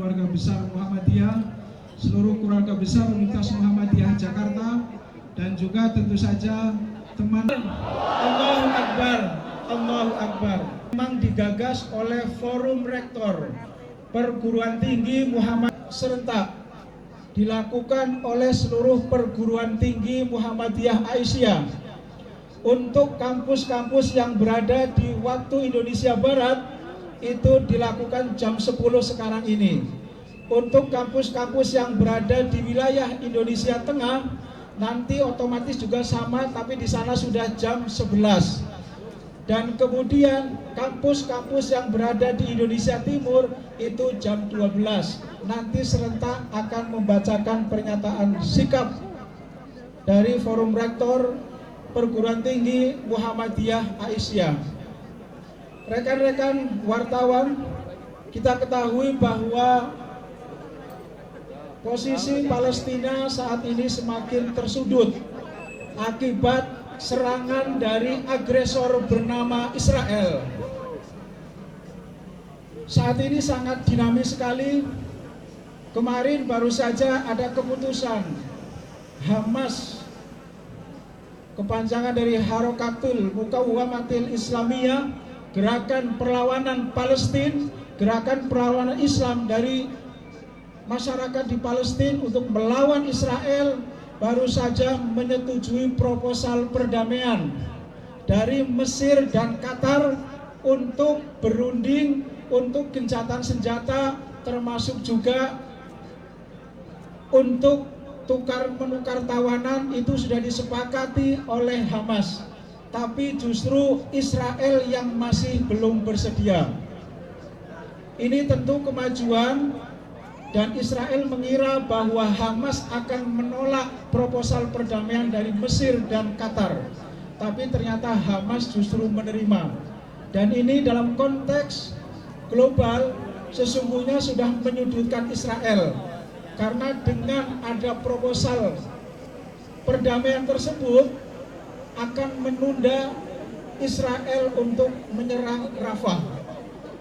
keluarga besar Muhammadiyah, seluruh keluarga besar Universitas Muhammadiyah Jakarta, dan juga tentu saja teman. Allahu Akbar, Allahu Akbar. Memang digagas oleh Forum Rektor Perguruan Tinggi Muhammad serentak dilakukan oleh seluruh perguruan tinggi Muhammadiyah Aisyah untuk kampus-kampus yang berada di waktu Indonesia Barat itu dilakukan jam 10 sekarang ini. Untuk kampus-kampus yang berada di wilayah Indonesia Tengah nanti otomatis juga sama, tapi di sana sudah jam 11. Dan kemudian kampus-kampus yang berada di Indonesia Timur itu jam 12. Nanti serentak akan membacakan pernyataan sikap dari Forum Rektor Perguruan Tinggi Muhammadiyah Aisyah. Rekan-rekan wartawan, kita ketahui bahwa posisi Palestina saat ini semakin tersudut akibat serangan dari agresor bernama Israel. Saat ini sangat dinamis sekali. Kemarin baru saja ada keputusan Hamas, kepanjangan dari Harakatul Muqawamatil Islamiyah, gerakan perlawanan Palestina, gerakan perlawanan Islam dari masyarakat di Palestina untuk melawan Israel, baru saja menyetujui proposal perdamaian dari Mesir dan Qatar untuk berunding untuk gencatan senjata, termasuk juga untuk tukar-menukar tawanan. Itu sudah disepakati oleh Hamas, tapi justru Israel yang masih belum bersedia. Ini tentu kemajuan, dan Israel mengira bahwa Hamas akan menolak proposal perdamaian dari Mesir dan Qatar, tapi ternyata Hamas justru menerima. Dan ini dalam konteks global sesungguhnya sudah menyudutkan Israel, karena dengan ada proposal perdamaian tersebut akan menunda Israel untuk menyerang Rafah,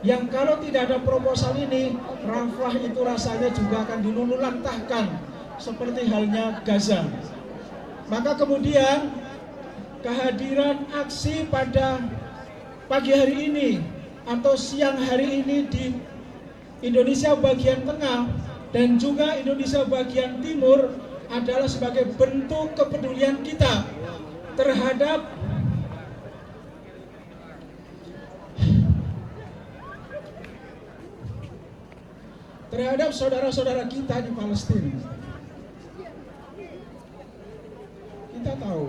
yang kalau tidak ada proposal ini, Rafah itu rasanya juga akan diluluhlantahkan seperti halnya Gaza. Maka kemudian kehadiran aksi pada pagi hari ini atau siang hari ini di Indonesia bagian tengah dan juga Indonesia bagian timur adalah sebagai bentuk kepedulian kita terhadap saudara-saudara kita di Palestina. Kita tahu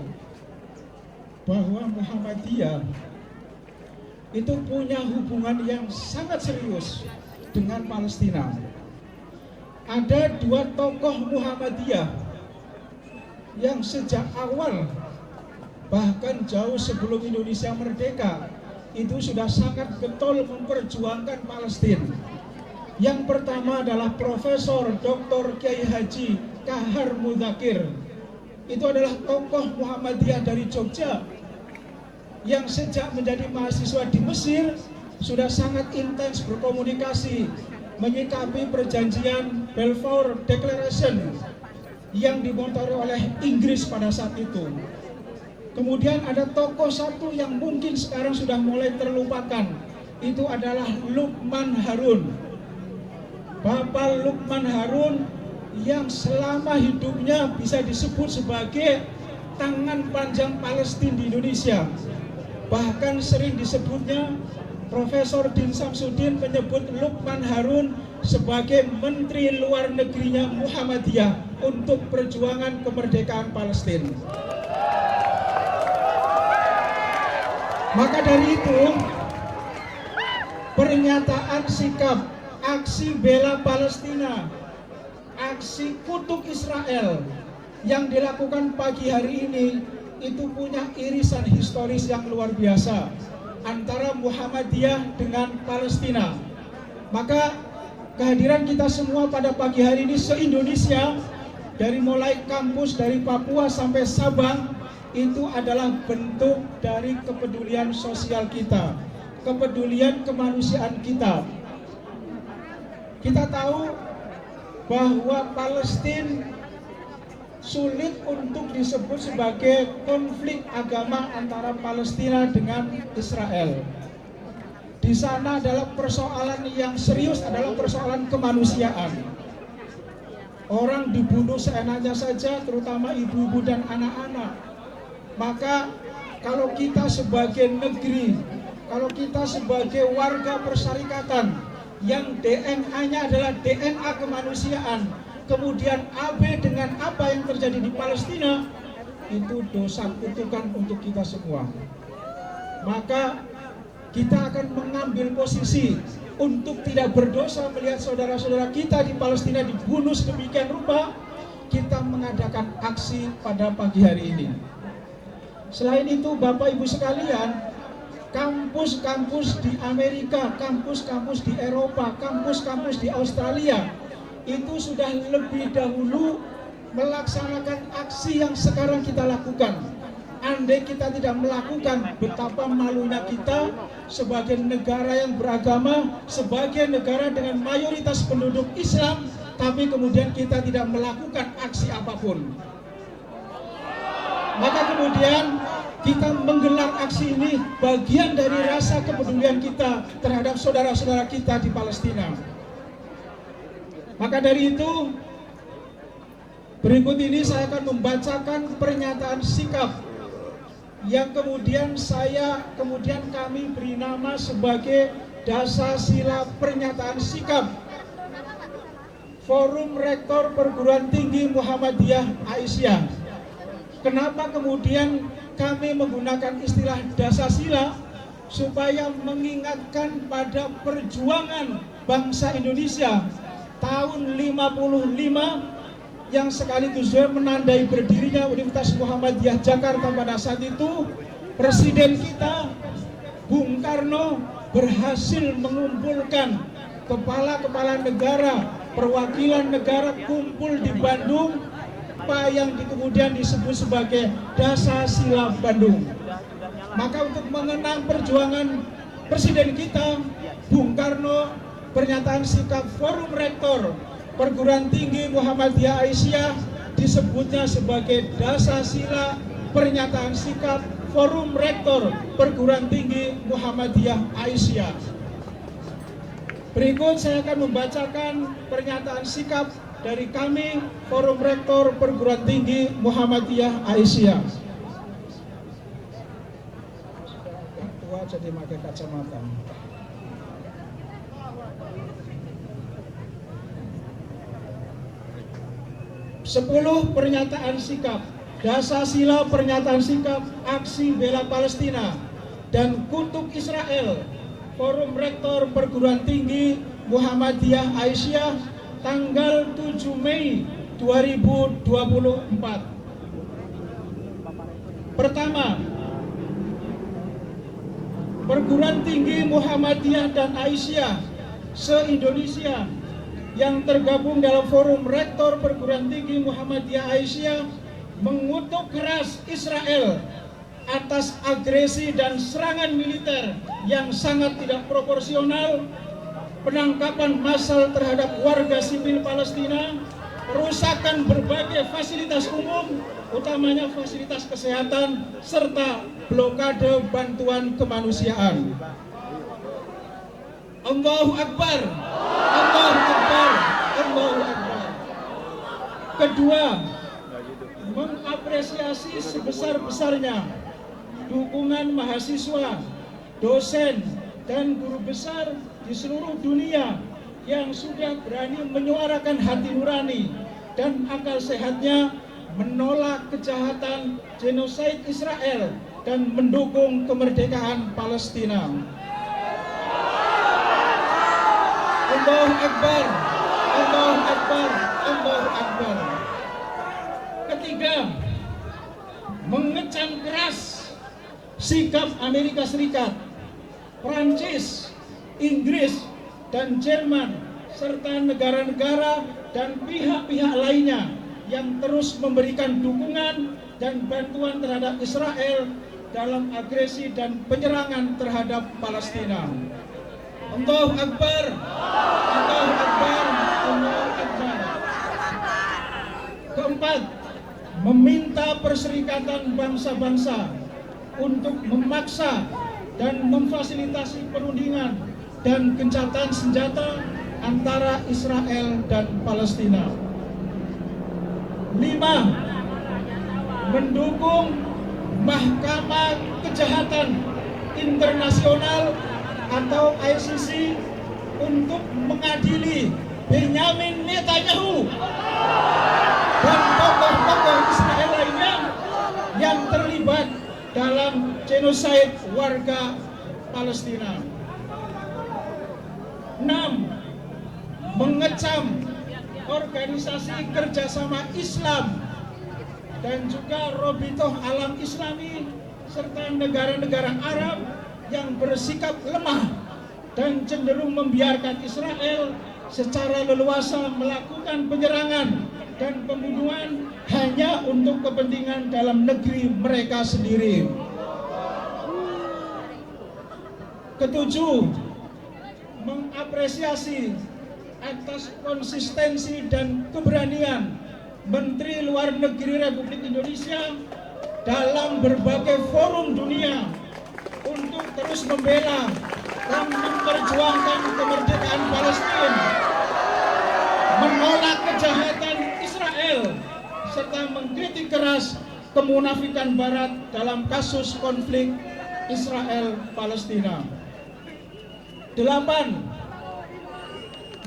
bahwa Muhammadiyah itu punya hubungan yang sangat serius dengan Palestina. Ada dua tokoh Muhammadiyah yang sejak awal, bahkan jauh sebelum Indonesia merdeka, itu sudah sangat getol memperjuangkan Palestina. Yang pertama adalah Profesor Dr. Kiai Haji Kahar Muzakir. Itu adalah tokoh Muhammadiyah dari Jogja yang sejak menjadi mahasiswa di Mesir sudah sangat intens berkomunikasi menyikapi perjanjian Balfour Declaration yang dimotori oleh Inggris pada saat itu. Kemudian ada tokoh satu yang mungkin sekarang sudah mulai terlupakan, itu adalah Lukman Harun. Bapak Lukman Harun yang selama hidupnya bisa disebut sebagai tangan panjang Palestina di Indonesia. Bahkan sering disebutnya, Profesor Din Samsudin menyebut Lukman Harun sebagai Menteri Luar Negerinya Muhammadiyah untuk perjuangan kemerdekaan Palestina. Maka dari itu, pernyataan sikap aksi bela Palestina, aksi kutuk Israel yang dilakukan pagi hari ini itu punya irisan historis yang luar biasa antara Muhammadiyah dengan Palestina. Maka kehadiran kita semua pada pagi hari ini se-Indonesia, dari mulai kampus dari Papua sampai Sabang, itu adalah bentuk dari kepedulian sosial kita, kepedulian kemanusiaan kita. Kita tahu bahwa Palestina sulit untuk disebut sebagai konflik agama antara Palestina dengan Israel. Di sana adalah persoalan yang serius, adalah persoalan kemanusiaan. Orang dibunuh seenaknya saja, terutama ibu-ibu dan anak-anak. Maka kalau kita sebagai negeri, kalau kita sebagai warga persyarikatan yang DNA-nya adalah DNA kemanusiaan, kemudian AB dengan apa yang terjadi di Palestina, itu dosa kutukan untuk kita semua. Maka kita akan mengambil posisi untuk tidak berdosa melihat saudara-saudara kita di Palestina dibunuh sedemikian rupa. Kita mengadakan aksi pada pagi hari ini. Selain itu, Bapak Ibu sekalian, kampus-kampus di Amerika, kampus-kampus di Eropa, kampus-kampus di Australia itu sudah lebih dahulu melaksanakan aksi yang sekarang kita lakukan. Andai kita tidak melakukan, betapa malunya kita sebagai negara yang beragama, sebagai negara dengan mayoritas penduduk Islam, tapi kemudian kita tidak melakukan aksi apapun. Maka kemudian kita menggelar aksi ini bagian dari rasa kepedulian kita terhadap saudara-saudara kita di Palestina. Maka dari itu, berikut ini saya akan membacakan pernyataan sikap yang kemudian kami beri nama sebagai Dasasila Pernyataan Sikap Forum Rektor Perguruan Tinggi Muhammadiyah Aisyah. Kenapa kemudian kami menggunakan istilah Dasasila? Supaya mengingatkan pada perjuangan bangsa Indonesia tahun 55 yang sekaligus menandai berdirinya Universitas Muhammadiyah Jakarta. Pada saat itu Presiden kita Bung Karno berhasil mengumpulkan kepala-kepala negara, perwakilan negara kumpul di Bandung, apa yang kemudian disebut sebagai Dasasila Bandung. Maka untuk mengenang perjuangan Presiden kita Bung Karno, pernyataan sikap Forum Rektor Perguruan Tinggi Muhammadiyah Aisyah disebutnya sebagai Dasasila Pernyataan Sikap Forum Rektor Perguruan Tinggi Muhammadiyah Aisyah. Berikut saya akan membacakan pernyataan sikap dari kami Forum Rektor Perguruan Tinggi Muhammadiyah Aisyah. Tua jadi pakai kacamata. 10 pernyataan sikap, Dasasila Pernyataan Sikap Aksi Bela Palestina dan Kutuk Israel, Forum Rektor Perguruan Tinggi Muhammadiyah Aisyah, tanggal 7 Mei 2024. Pertama, Perguruan Tinggi Muhammadiyah dan Aisyah se-Indonesia yang tergabung dalam Forum Rektor Perguruan Tinggi Muhammadiyah Aisyah mengutuk keras Israel atas agresi dan serangan militer yang sangat tidak proporsional, penangkapan massal terhadap warga sipil Palestina, perusakan berbagai fasilitas umum, utamanya fasilitas kesehatan, serta blokade bantuan kemanusiaan. Allahu Akbar, Allahu Akbar, Allahu Akbar. Kedua, mengapresiasi sebesar-besarnya dukungan mahasiswa, dosen, dan guru besar di seluruh dunia yang sudah berani menyuarakan hati nurani dan akal sehatnya menolak kejahatan genosid Israel dan mendukung kemerdekaan Palestina. Allahu Akbar, Allahu Akbar, Allahu Akbar. Ketiga, mengecam keras sikap Amerika Serikat, Prancis, Inggris, dan Jerman, serta negara-negara dan pihak-pihak lainnya yang terus memberikan dukungan dan bantuan terhadap Israel dalam agresi dan penyerangan terhadap Palestina. Allahu Akbar. Allahu Akbar. Allahu Akbar. Keempat, meminta Perserikatan Bangsa-Bangsa untuk memaksa dan memfasilitasi perundingan dan gencatan senjata antara Israel dan Palestina. 5. Mendukung Mahkamah Kejahatan Internasional atau ICC untuk mengadili Benyamin Netanyahu dan tokoh-tokoh Israel lainnya yang terlibat dalam genosid warga Palestina. 6. Mengecam Organisasi Kerjasama Islam dan juga Robitoh Alam Islami serta negara-negara Arab yang bersikap lemah dan cenderung membiarkan Israel secara leluasa melakukan penyerangan dan pembunuhan hanya untuk kepentingan dalam negeri mereka sendiri. 7. Mengapresiasi atas konsistensi dan keberanian Menteri Luar Negeri Republik Indonesia dalam berbagai forum dunia untuk terus membela dan memperjuangkan kemerdekaan Palestina, menolak kejahatan Israel, serta mengkritik keras kemunafikan Barat dalam kasus konflik Israel-Palestina. 8.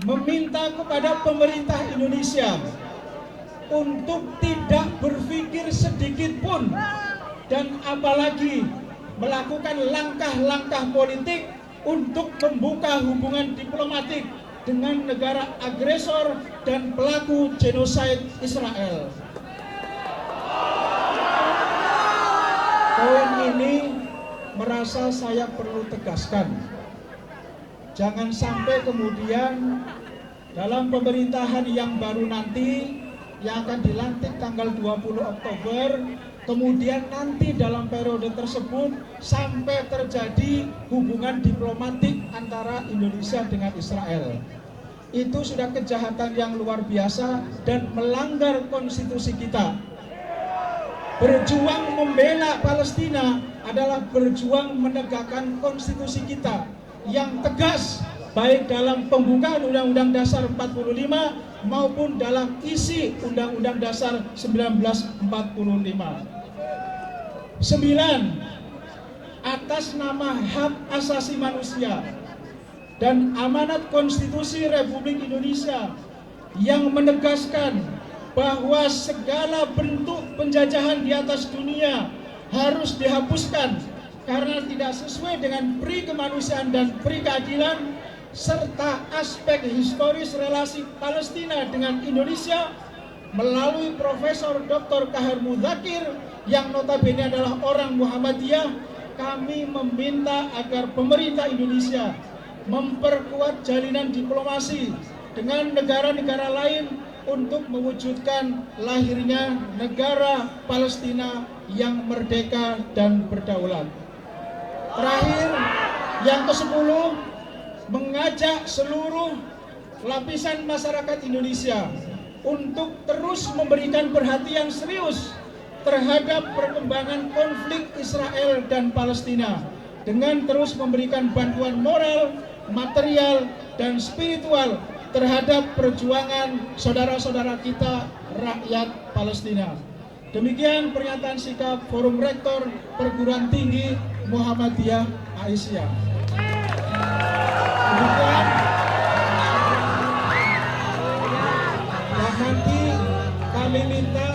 Meminta kepada pemerintah Indonesia untuk tidak berpikir sedikit pun dan apalagi melakukan langkah-langkah politik untuk membuka hubungan diplomatik dengan negara agresor dan pelaku genosid Israel. Poin ini merasa saya perlu tegaskan. Jangan sampai kemudian dalam pemerintahan yang baru nanti yang akan dilantik tanggal 20 Oktober, kemudian nanti dalam periode tersebut sampai terjadi hubungan diplomatik antara Indonesia dengan Israel. Itu sudah kejahatan yang luar biasa dan melanggar konstitusi kita. Berjuang membela Palestina adalah berjuang menegakkan konstitusi kita yang tegas, baik dalam pembukaan Undang-Undang Dasar 45 maupun dalam isi Undang-Undang Dasar 1945. 9. Atas nama hak asasi manusia dan amanat konstitusi Republik Indonesia yang menegaskan bahwa segala bentuk penjajahan di atas dunia harus dihapuskan karena tidak sesuai dengan pri kemanusiaan dan pri keadilan, serta aspek historis relasi Palestina dengan Indonesia melalui Profesor Dr. Kahar Muzakir yang notabene adalah orang Muhammadiyah. Kami meminta agar pemerintah Indonesia memperkuat jalinan diplomasi dengan negara-negara lain untuk mewujudkan lahirnya negara Palestina yang merdeka dan berdaulat. Terakhir, yang ke-10, mengajak seluruh lapisan masyarakat Indonesia untuk terus memberikan perhatian serius terhadap perkembangan konflik Israel dan Palestina dengan terus memberikan bantuan moral, material, dan spiritual terhadap perjuangan saudara-saudara kita rakyat Palestina. Demikian pernyataan sikap Forum Rektor Perguruan Tinggi Muhammadiyah Aisyah. Demikian. Dan nanti kami minta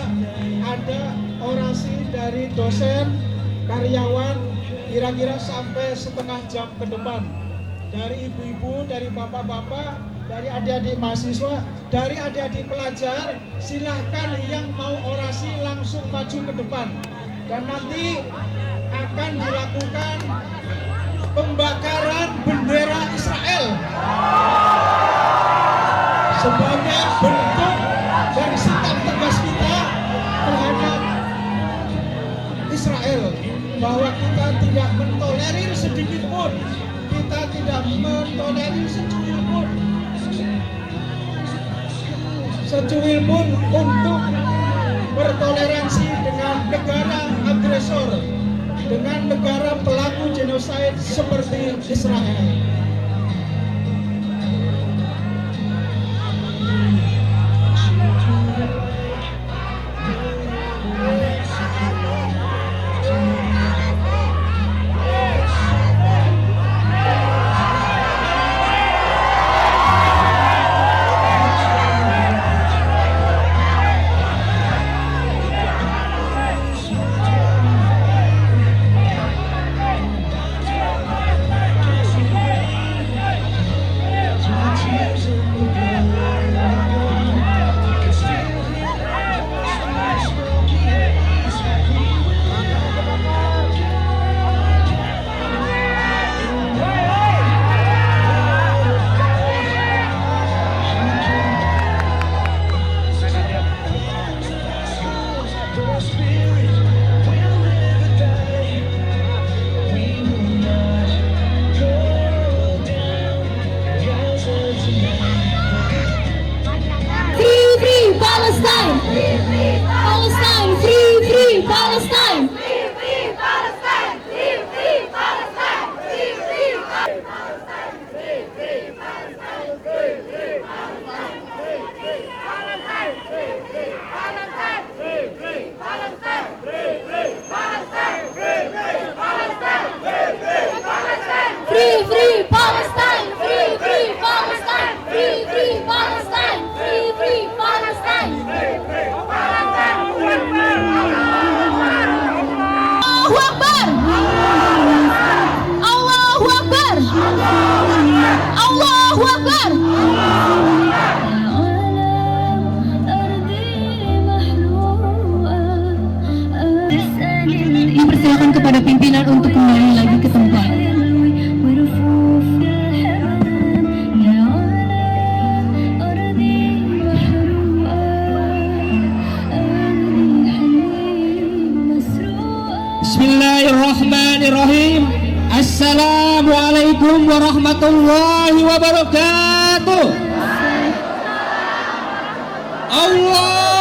ada orasi dari dosen, karyawan, kira-kira sampai setengah jam ke depan. Dari ibu-ibu, dari bapak-bapak, dari adik-adik mahasiswa, dari adik-adik pelajar, silahkan yang mau orasi langsung maju ke depan. Dan nanti akan dilakukan pembakaran bendera Israel sebagai bentuk dari sikap tegas kita terhadap Israel, bahwa kita tidak mentolerir sedikit pun, kita tidak mentolerir secuil pun untuk bertoleransi dengan negara agresor, dengan negara pelaku genosid seperti Israel. Palestine! Palestine! Free, free Palestine! Free, free Palestine! Free, free Palestine! Free, free Palestine! Free, free Palestine! Free, free Palestine! Free, free Palestine! Free, free Palestine! Free, free Palestine! Free, free Palestine! Free, free Palestine! Free, free Palestine! Free, free Palestine! Free, free Palestine! Free, free Palestine! Free, free Palestine! Allahu Akbar! Allahu Akbar! Allahu Akbar! Dipersilakan kepada pimpinan untuk kembali lagi ke tempat. Bismillahirrahmanirrahim. Assalamualaikum warahmatullahi wabarakatuh. Allah